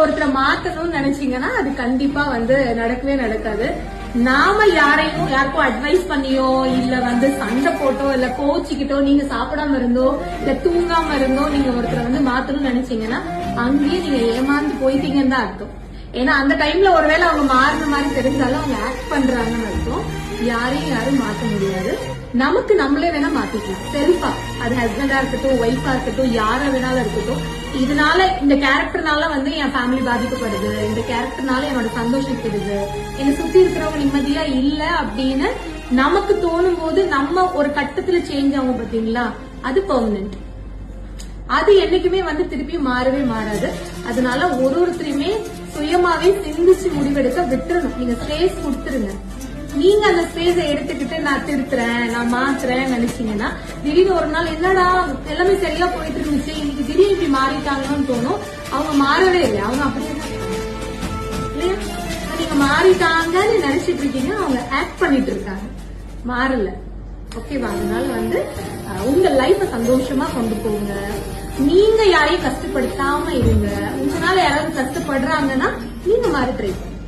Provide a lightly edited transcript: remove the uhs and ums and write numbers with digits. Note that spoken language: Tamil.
ஒருத்தரை மாத்தணும்னு நினைச்சீங்கன்னா அது கண்டிப்பா நடக்கவே நடக்காது. நாம யாருக்கும் அட்வைஸ் பண்ணியோ இல்ல சண்டை போட்டோ இல்ல கோச்சிக்கிட்டோ நீங்க சாப்பிடாம இருந்தோ இல்ல தூங்காம இருந்தோ நீங்க ஒருத்தரை மாத்தணும்னு நினைச்சீங்கன்னா அங்கேயே நீங்க ஏமாந்து போயிட்டீங்கன்னு தான் அர்த்தம். ஏன்னா அந்த டைம்ல ஒருவேளை அவங்க மாறின மாதிரி தெரிஞ்சாலும் அவங்க ஆக்ட் பண்றாங்கன்னு அர்த்தம். யாரும் மாத்த முடியாது. நமக்கு நம்மளே வேணா மாத்திக்கலாம் செல்ஃபா. அது ஹஸ்பண்டா இருக்கட்டும், ஒய்ஃபா இருக்கட்டும், யாரா வேணாலும் இருக்கட்டும். இதனால இந்த கேரக்டர்னால என் ஃபேமிலி பாதிக்கப்படுது, இந்த கேரக்டர்னால என்னோட சந்தோஷம் கெடுது, என்னை சுத்தி இருக்கிறவங்க நிம்மதியா இல்ல அப்படின்னு நமக்கு தோணும் போது நம்ம ஒரு கட்டத்துல சேஞ்ச் ஆகும் பாத்தீங்களா, அது பெர்மனன்ட். அது என்னைக்குமே திருப்பி மாறவே மாறாது. அதனால ஒருத்தரையுமே சுயமாவே சிந்திச்சு முடிவெடுக்க விட்டுறணும். நீங்க ஸ்பேஸ் கொடுத்துருங்க. நீங்க அந்த ஸ்பேஸை எடுத்துக்கிட்டு நான் திருத்துறேன், நான் மாத்துறேன் நினைச்சீங்கன்னா திடீர்னு ஒரு நாள் என்னடா எல்லாமே சரியா போயிட்டு இருந்துச்சு, இன்னைக்கு திடீர்னு இப்படி மாறிட்டாங்கன்னு தோணும். அவங்க மாறவே இல்லை, அவங்க அப்படியே இல்லையா, நீங்க மாறிட்டாங்கன்னு நினைச்சிட்டு இருக்கீங்க, அவங்க ஆக்ட் பண்ணிட்டு இருக்காங்க, மாறல. ஓகேவா? அதனால உங்க லைஃப சந்தோஷமா கொண்டு போங்க. நீங்க யாரையும் கஷ்டப்படுத்தாம இருங்க. உங்களால யாராவது கஷ்டப்படுறாங்கன்னா நீங்க மாறி ட்ரை பண்ணுங்க.